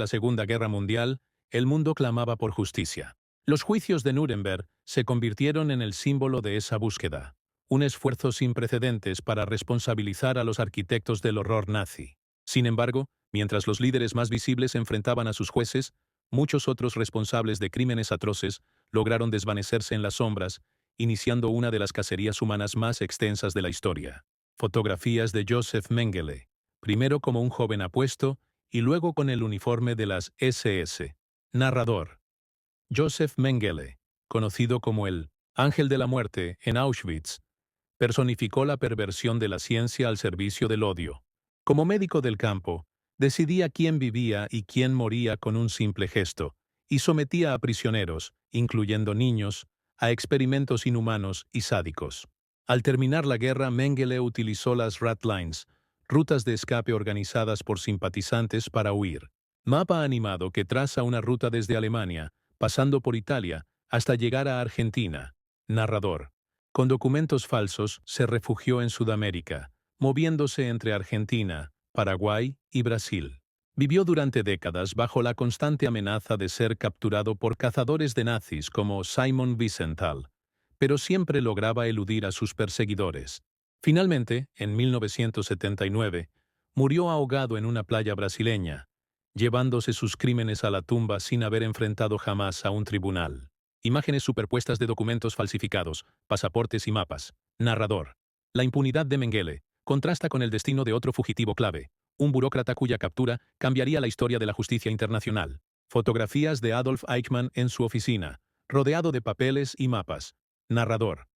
la Segunda Guerra Mundial, el mundo clamaba por justicia. Los juicios de Nuremberg se convirtieron en el símbolo de esa búsqueda, un esfuerzo sin precedentes para responsabilizar a los arquitectos del horror nazi. Sin embargo, mientras los líderes más visibles enfrentaban a sus jueces, muchos otros responsables de crímenes atroces lograron desvanecerse en las sombras, iniciando una de las cacerías humanas más extensas de la historia. Fotografías de Josef Mengele, primero como un joven apuesto y luego con el uniforme de las SS. Narrador. Josef Mengele, conocido como el Ángel de la Muerte en Auschwitz, personificó la perversión de la ciencia al servicio del odio. Como médico del campo, decidía quién vivía y quién moría con un simple gesto, y sometía a prisioneros, incluyendo niños, a experimentos inhumanos y sádicos. Al terminar la guerra, Mengele utilizó las Ratlines, rutas de escape organizadas por simpatizantes para huir. Mapa animado que traza una ruta desde Alemania, pasando por Italia, hasta llegar a Argentina. Narrador. Con documentos falsos, se refugió en Sudamérica, moviéndose entre Argentina, Paraguay y Brasil. Vivió durante décadas bajo la constante amenaza de ser capturado por cazadores de nazis como Simon Wiesenthal, pero siempre lograba eludir a sus perseguidores. Finalmente, en 1979, murió ahogado en una playa brasileña, llevándose sus crímenes a la tumba sin haber enfrentado jamás a un tribunal. Imágenes superpuestas de documentos falsificados, pasaportes y mapas. Narrador. La impunidad de Mengele contrasta con el destino de otro fugitivo clave, un burócrata cuya captura cambiaría la historia de la justicia internacional. Fotografías de Adolf Eichmann en su oficina, rodeado de papeles y mapas. Narrador.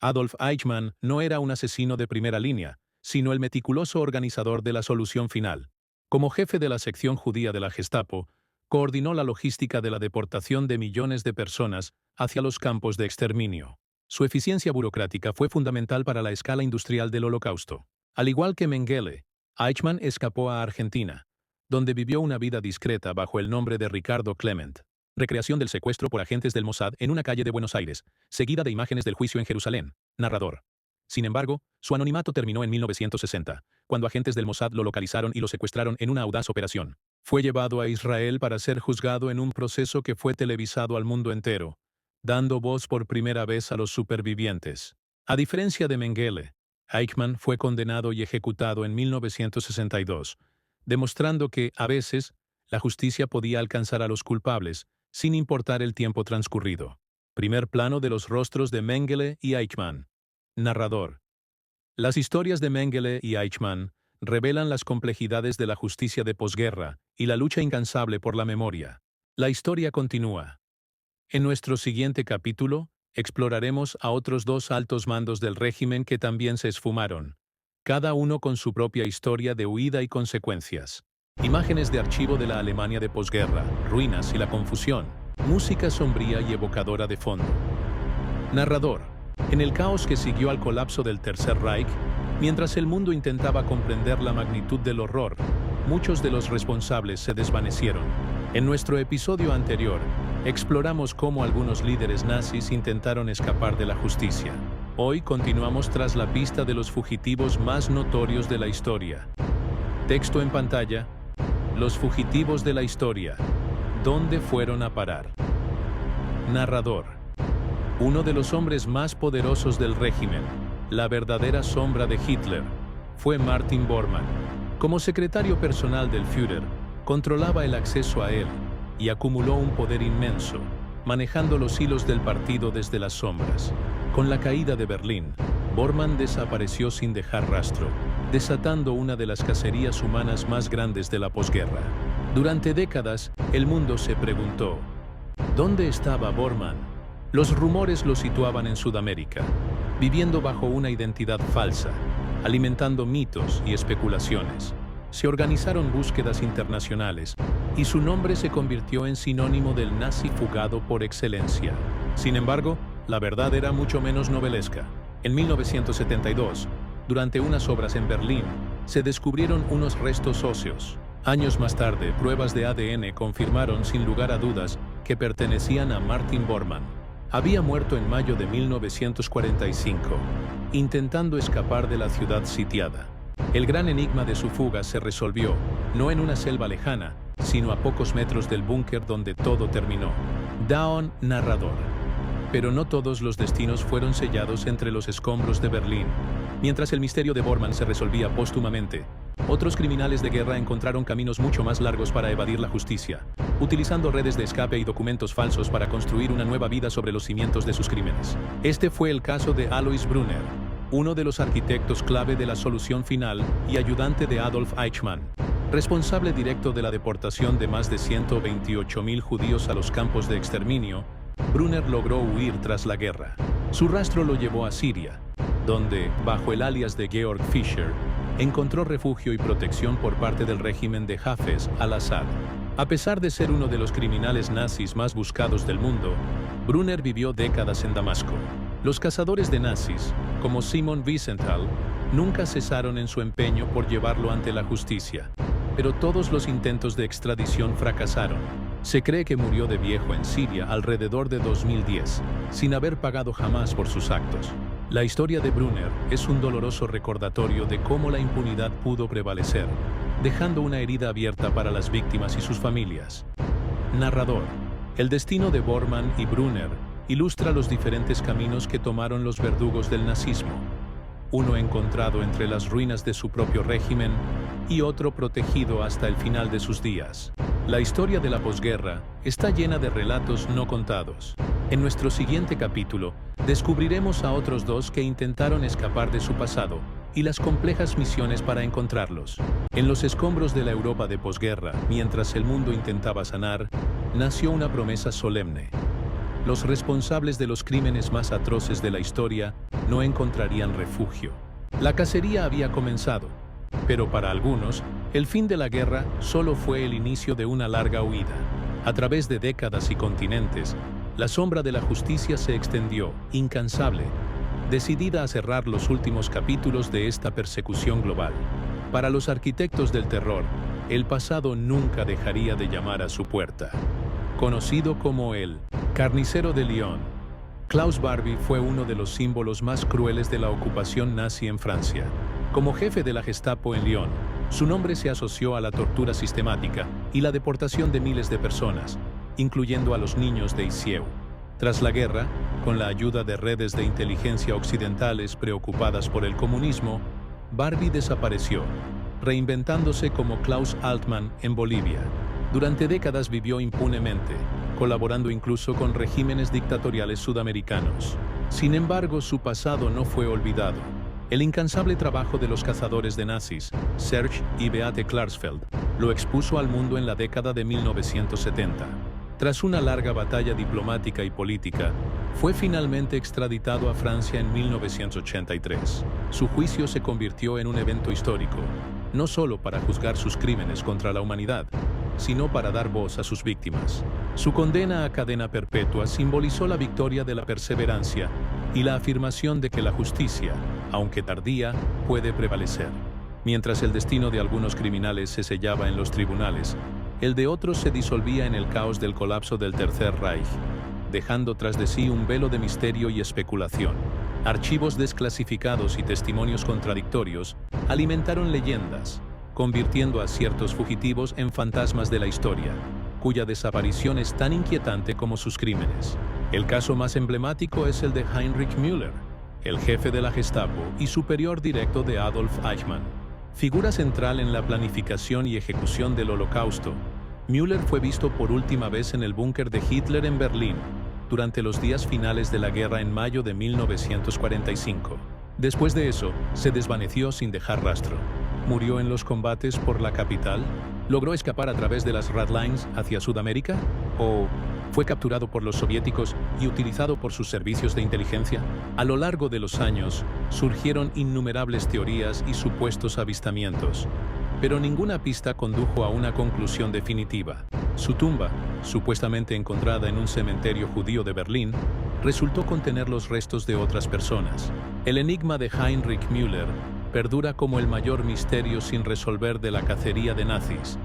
Adolf Eichmann no era un asesino de primera línea, sino el meticuloso organizador de la solución final. Como jefe de la sección judía de la Gestapo, coordinó la logística de la deportación de millones de personas hacia los campos de exterminio. Su eficiencia burocrática fue fundamental para la escala industrial del Holocausto. Al igual que Mengele, Eichmann escapó a Argentina, donde vivió una vida discreta bajo el nombre de Ricardo Clement. Recreación del secuestro por agentes del Mossad en una calle de Buenos Aires, seguida de imágenes del juicio en Jerusalén. Narrador. Sin embargo, su anonimato terminó en 1960, cuando agentes del Mossad lo localizaron y lo secuestraron en una audaz operación. Fue llevado a Israel para ser juzgado en un proceso que fue televisado al mundo entero, dando voz por primera vez a los supervivientes. A diferencia de Mengele, Eichmann fue condenado y ejecutado en 1962, demostrando que, a veces, la justicia podía alcanzar a los culpables, sin importar el tiempo transcurrido. Primer plano de los rostros de Mengele y Eichmann. Narrador. Las historias de Mengele y Eichmann revelan las complejidades de la justicia de posguerra y la lucha incansable por la memoria. La historia continúa. En nuestro siguiente capítulo, exploraremos a otros dos altos mandos del régimen que también se esfumaron, cada uno con su propia historia de huida y consecuencias. Imágenes de archivo de la Alemania de posguerra, ruinas y la confusión, música sombría y evocadora de fondo. Narrador. En el caos que siguió al colapso del Tercer Reich, mientras el mundo intentaba comprender la magnitud del horror, muchos de los responsables se desvanecieron. En nuestro episodio anterior, exploramos cómo algunos líderes nazis intentaron escapar de la justicia. Hoy continuamos tras la pista de los fugitivos más notorios de la historia. Texto en pantalla. Los fugitivos de la historia. ¿Dónde fueron a parar? Narrador. Uno de los hombres más poderosos del régimen, la verdadera sombra de Hitler, fue Martin Bormann. Como secretario personal del Führer, controlaba el acceso a él y acumuló un poder inmenso, manejando los hilos del partido desde las sombras. Con la caída de Berlín, Bormann desapareció sin dejar rastro, desatando una de las cacerías humanas más grandes de la posguerra. Durante décadas, el mundo se preguntó, ¿dónde estaba Bormann? Los rumores lo situaban en Sudamérica, viviendo bajo una identidad falsa, alimentando mitos y especulaciones. Se organizaron búsquedas internacionales y su nombre se convirtió en sinónimo del nazi fugado por excelencia. Sin embargo, la verdad era mucho menos novelesca. En 1972, durante unas obras en Berlín, se descubrieron unos restos óseos. Años más tarde, pruebas de ADN confirmaron sin lugar a dudas que pertenecían a Martin Bormann. Había muerto en mayo de 1945, intentando escapar de la ciudad sitiada. El gran enigma de su fuga se resolvió, no en una selva lejana, sino sino a pocos metros del búnker donde todo terminó. Dawn, narrador. Pero no todos los destinos fueron sellados entre los escombros de Berlín. Mientras el misterio de Bormann se resolvía póstumamente, otros criminales de guerra encontraron caminos mucho más largos para evadir la justicia, utilizando redes de escape y documentos falsos para construir una nueva vida sobre los cimientos de sus crímenes. Este fue el caso de Alois Brunner, uno de los arquitectos clave de la solución final y ayudante de Adolf Eichmann, responsable directo de la deportación de más de 128.000 judíos a los campos de exterminio. Brunner logró huir tras la guerra. Su rastro lo llevó a Siria, donde, bajo el alias de Georg Fischer, encontró refugio y protección por parte del régimen de Hafez al-Assad. A pesar de ser uno de los criminales nazis más buscados del mundo, Brunner vivió décadas en Damasco. Los cazadores de nazis, como Simon Wiesenthal, nunca cesaron en su empeño por llevarlo ante la justicia, pero todos los intentos de extradición fracasaron. Se cree que murió de viejo en Siria alrededor de 2010, sin haber pagado jamás por sus actos. La historia de Brunner es un doloroso recordatorio de cómo la impunidad pudo prevalecer, dejando una herida abierta para las víctimas y sus familias. Narrador. El destino de Bormann y Brunner ilustra los diferentes caminos que tomaron los verdugos del nazismo, uno encontrado entre las ruinas de su propio régimen y otro protegido hasta el final de sus días. La historia de la posguerra está llena de relatos no contados. En nuestro siguiente capítulo, descubriremos a otros dos que intentaron escapar de su pasado y las complejas misiones para encontrarlos. En los escombros de la Europa de posguerra, mientras el mundo intentaba sanar, nació una promesa solemne. Los responsables de los crímenes más atroces de la historia no encontrarían refugio. La cacería había comenzado, pero para algunos, el fin de la guerra solo fue el inicio de una larga huida. A través de décadas y continentes, la sombra de la justicia se extendió, incansable, decidida a cerrar los últimos capítulos de esta persecución global. Para los arquitectos del terror, el pasado nunca dejaría de llamar a su puerta. Conocido como el Carnicero de Lyon, Klaus Barbie fue uno de los símbolos más crueles de la ocupación nazi en Francia. Como jefe de la Gestapo en Lyon, su nombre se asoció a la tortura sistemática y la deportación de miles de personas, incluyendo a los niños de Isieux. Tras la guerra, con la ayuda de redes de inteligencia occidentales preocupadas por el comunismo, Barbie desapareció, reinventándose como Klaus Altmann en Bolivia. Durante décadas vivió impunemente, colaborando incluso con regímenes dictatoriales sudamericanos. Sin embargo, su pasado no fue olvidado. El incansable trabajo de los cazadores de nazis, Serge y Beate Klarsfeld, lo expuso al mundo en la década de 1970. Tras una larga batalla diplomática y política, fue finalmente extraditado a Francia en 1983. Su juicio se convirtió en un evento histórico, no solo para juzgar sus crímenes contra la humanidad, sino para dar voz a sus víctimas. Su condena a cadena perpetua simbolizó la victoria de la perseverancia y la afirmación de que la justicia, aunque tardía, puede prevalecer. Mientras el destino de algunos criminales se sellaba en los tribunales, el de otros se disolvía en el caos del colapso del Tercer Reich, dejando tras de sí un velo de misterio y especulación. Archivos desclasificados y testimonios contradictorios alimentaron leyendas, convirtiendo a ciertos fugitivos en fantasmas de la historia, cuya desaparición es tan inquietante como sus crímenes. El caso más emblemático es el de Heinrich Müller, el jefe de la Gestapo y superior directo de Adolf Eichmann. Figura central en la planificación y ejecución del Holocausto, Müller fue visto por última vez en el búnker de Hitler en Berlín, durante los días finales de la guerra en mayo de 1945. Después de eso, se desvaneció sin dejar rastro. ¿Murió en los combates por la capital? ¿Logró escapar a través de las Radlines hacia Sudamérica? ¿O fue capturado por los soviéticos y utilizado por sus servicios de inteligencia? A lo largo de los años, surgieron innumerables teorías y supuestos avistamientos, pero ninguna pista condujo a una conclusión definitiva. Su tumba, supuestamente encontrada en un cementerio judío de Berlín, resultó contener los restos de otras personas. El enigma de Heinrich Müller perdura como el mayor misterio sin resolver de la cacería de nazis,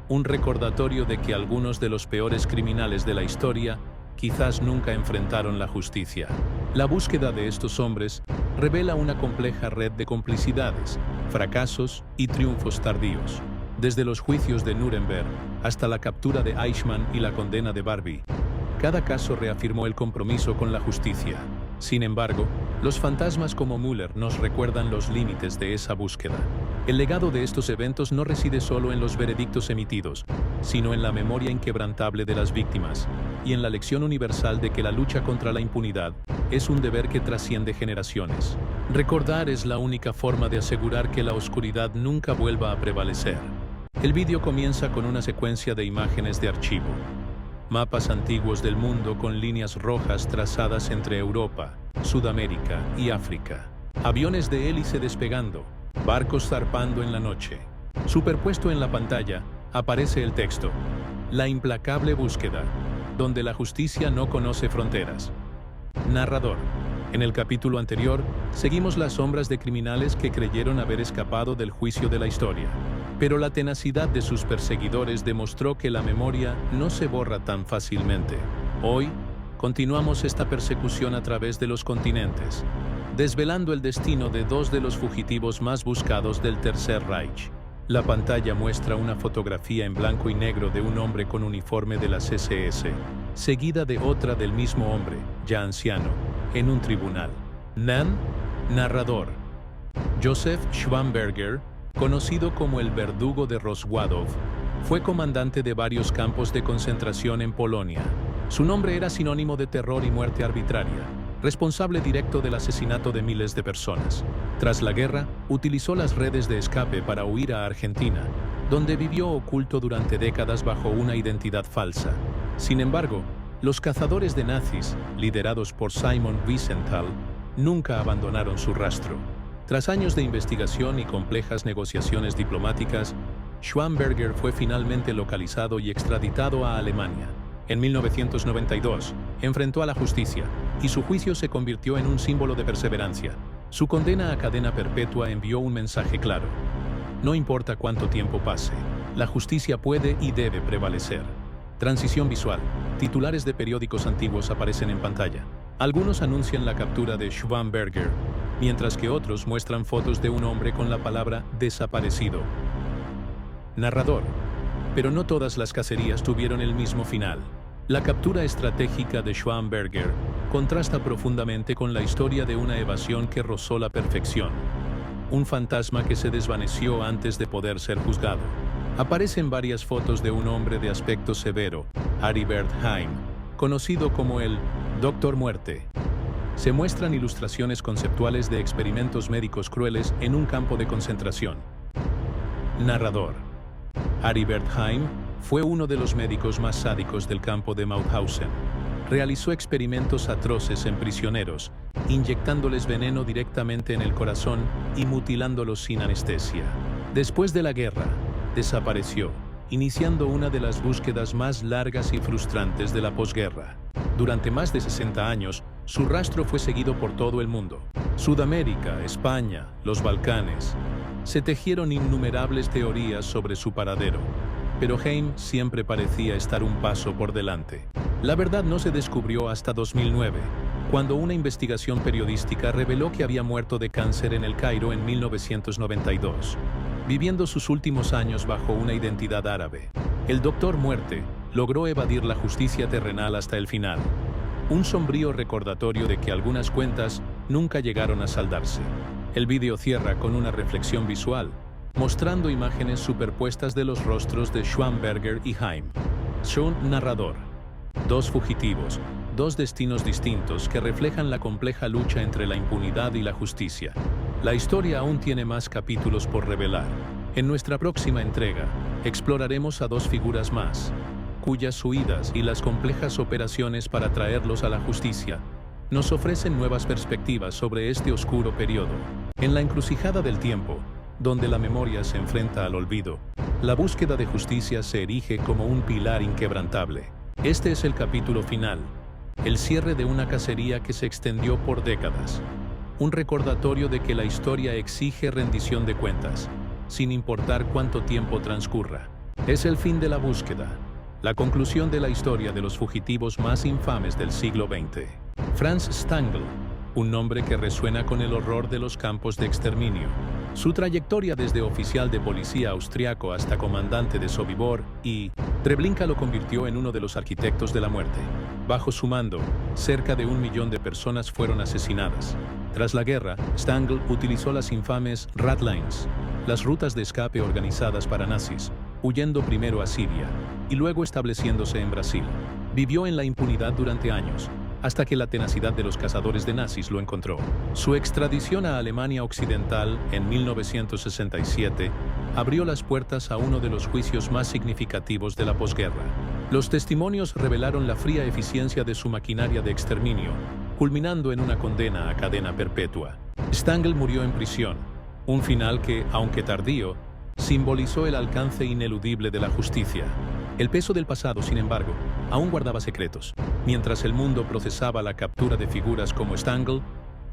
un recordatorio de que algunos de los peores criminales de la historia quizás nunca enfrentaron la justicia. La búsqueda de estos hombres revela una compleja red de complicidades, fracasos y triunfos tardíos. Desde los juicios de Nuremberg hasta la captura de Eichmann y la condena de Barbie. Cada caso reafirmó el compromiso con la justicia. Sin embargo, los fantasmas como Müller nos recuerdan los límites de esa búsqueda. El legado de estos eventos no reside solo en los veredictos emitidos, sino en la memoria inquebrantable de las víctimas y en la lección universal de que la lucha contra la impunidad es un deber que trasciende generaciones. Recordar es la única forma de asegurar que la oscuridad nunca vuelva a prevalecer. El vídeo comienza con una secuencia de imágenes de archivo. Mapas antiguos del mundo con líneas rojas trazadas entre Europa, Sudamérica y África. Aviones de hélice despegando, barcos zarpando en la noche. Superpuesto en la pantalla, aparece el texto: La implacable búsqueda, donde la justicia no conoce fronteras. Narrador. En el capítulo anterior, seguimos las sombras de criminales que creyeron haber escapado del juicio de la historia. Pero la tenacidad de sus perseguidores demostró que la memoria no se borra tan fácilmente. Hoy, continuamos esta persecución a través de los continentes, desvelando el destino de dos de los fugitivos más buscados del Tercer Reich. La pantalla muestra una fotografía en blanco y negro de un hombre con uniforme de las SS, seguida de otra del mismo hombre, ya anciano, en un tribunal. Narrador. Josef Schwamberger, conocido como el verdugo de Rozwadów, fue comandante de varios campos de concentración en Polonia. Su nombre era sinónimo de terror y muerte arbitraria, responsable directo del asesinato de miles de personas. Tras la guerra, utilizó las redes de escape para huir a Argentina, donde vivió oculto durante décadas bajo una identidad falsa. Sin embargo, los cazadores de nazis, liderados por Simon Wiesenthal, nunca abandonaron su rastro. Tras años de investigación y complejas negociaciones diplomáticas, Schwamberger fue finalmente localizado y extraditado a Alemania. En 1992, enfrentó a la justicia, y su juicio se convirtió en un símbolo de perseverancia. Su condena a cadena perpetua envió un mensaje claro: no importa cuánto tiempo pase, la justicia puede y debe prevalecer. Transición visual. Titulares de periódicos antiguos aparecen en pantalla. Algunos anuncian la captura de Schwamberger, mientras que otros muestran fotos de un hombre con la palabra desaparecido. Narrador. Pero no todas las cacerías tuvieron el mismo final. La captura estratégica de Schwamberger contrasta profundamente con la historia de una evasión que rozó la perfección. Un fantasma que se desvaneció antes de poder ser juzgado. Aparecen varias fotos de un hombre de aspecto severo, Aribert Heim, conocido como el Doctor Muerte. Se muestran ilustraciones conceptuales de experimentos médicos crueles en un campo de concentración. Narrador. Aribert Heim fue uno de los médicos más sádicos del campo de Mauthausen. Realizó experimentos atroces en prisioneros, inyectándoles veneno directamente en el corazón y mutilándolos sin anestesia. Después de la guerra, desapareció, iniciando una de las búsquedas más largas y frustrantes de la posguerra. Durante más de 60 años, su rastro fue seguido por todo el mundo. Sudamérica, España, los Balcanes. Se tejieron innumerables teorías sobre su paradero, pero Heim siempre parecía estar un paso por delante. La verdad no se descubrió hasta 2009, cuando una investigación periodística reveló que había muerto de cáncer en El Cairo en 1992, viviendo sus últimos años bajo una identidad árabe. El Doctor Muerte logró evadir la justicia terrenal hasta el final, un sombrío recordatorio de que algunas cuentas nunca llegaron a saldarse. El vídeo cierra con una reflexión visual, mostrando imágenes superpuestas de los rostros de Schwamberger y Heim. Narrador. Dos fugitivos, dos destinos distintos que reflejan la compleja lucha entre la impunidad y la justicia. La historia aún tiene más capítulos por revelar. En nuestra próxima entrega, exploraremos a dos figuras más, cuyas huidas y las complejas operaciones para traerlos a la justicia nos ofrecen nuevas perspectivas sobre este oscuro periodo. En la encrucijada del tiempo, donde la memoria se enfrenta al olvido, la búsqueda de justicia se erige como un pilar inquebrantable. Este es el capítulo final, el cierre de una cacería que se extendió por décadas. Un recordatorio de que la historia exige rendición de cuentas, sin importar cuánto tiempo transcurra. Es el fin de la búsqueda, la conclusión de la historia de los fugitivos más infames del siglo XX. Franz Stangl, un nombre que resuena con el horror de los campos de exterminio. Su trayectoria desde oficial de policía austriaco hasta comandante de Sobibor y Treblinka lo convirtió en uno de los arquitectos de la muerte. Bajo su mando, cerca de 1 millón de personas fueron asesinadas. Tras la guerra, Stangl utilizó las infames Ratlines, las rutas de escape organizadas para nazis, huyendo primero a Siria y luego estableciéndose en Brasil. Vivió en la impunidad durante años, hasta que la tenacidad de los cazadores de nazis lo encontró. Su extradición a Alemania Occidental en 1967 abrió las puertas a uno de los juicios más significativos de la posguerra. Los testimonios revelaron la fría eficiencia de su maquinaria de exterminio, culminando en una condena a cadena perpetua. Stangl murió en prisión, un final que, aunque tardío, simbolizó el alcance ineludible de la justicia. El peso del pasado, sin embargo, aún guardaba secretos. Mientras el mundo procesaba la captura de figuras como Stangl,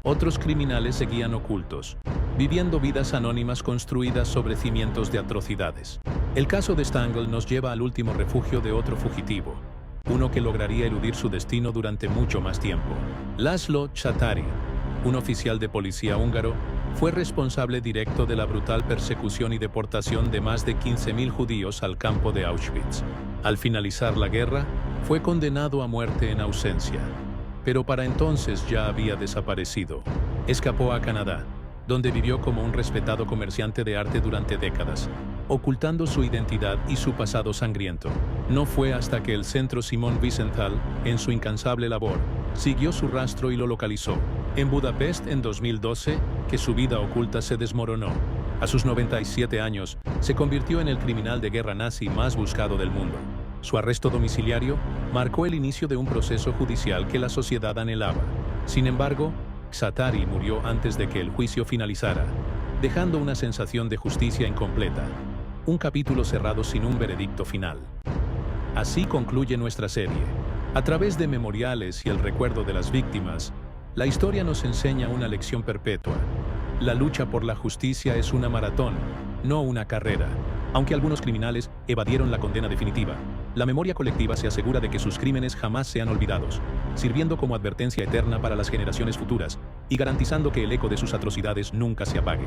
otros criminales seguían ocultos, viviendo vidas anónimas construidas sobre cimientos de atrocidades. El caso de Stangl nos lleva al último refugio de otro fugitivo, uno que lograría eludir su destino durante mucho más tiempo. László Csátáry, un oficial de policía húngaro, fue responsable directo de la brutal persecución y deportación de más de 15.000 judíos al campo de Auschwitz. Al finalizar la guerra, fue condenado a muerte en ausencia, pero para entonces ya había desaparecido. Escapó a Canadá, donde vivió como un respetado comerciante de arte durante décadas, ocultando su identidad y su pasado sangriento. No fue hasta que el Centro Simon Wiesenthal, en su incansable labor, siguió su rastro y lo localizó. En Budapest, en 2012, que su vida oculta se desmoronó. A sus 97 años, se convirtió en el criminal de guerra nazi más buscado del mundo. Su arresto domiciliario marcó el inicio de un proceso judicial que la sociedad anhelaba. Sin embargo, Csátáry murió antes de que el juicio finalizara, dejando una sensación de justicia incompleta, un capítulo cerrado sin un veredicto final. Así concluye nuestra serie. A través de memoriales y el recuerdo de las víctimas, la historia nos enseña una lección perpetua. La lucha por la justicia es una maratón, no una carrera. Aunque algunos criminales evadieron la condena definitiva, la memoria colectiva se asegura de que sus crímenes jamás sean olvidados, sirviendo como advertencia eterna para las generaciones futuras y garantizando que el eco de sus atrocidades nunca se apague.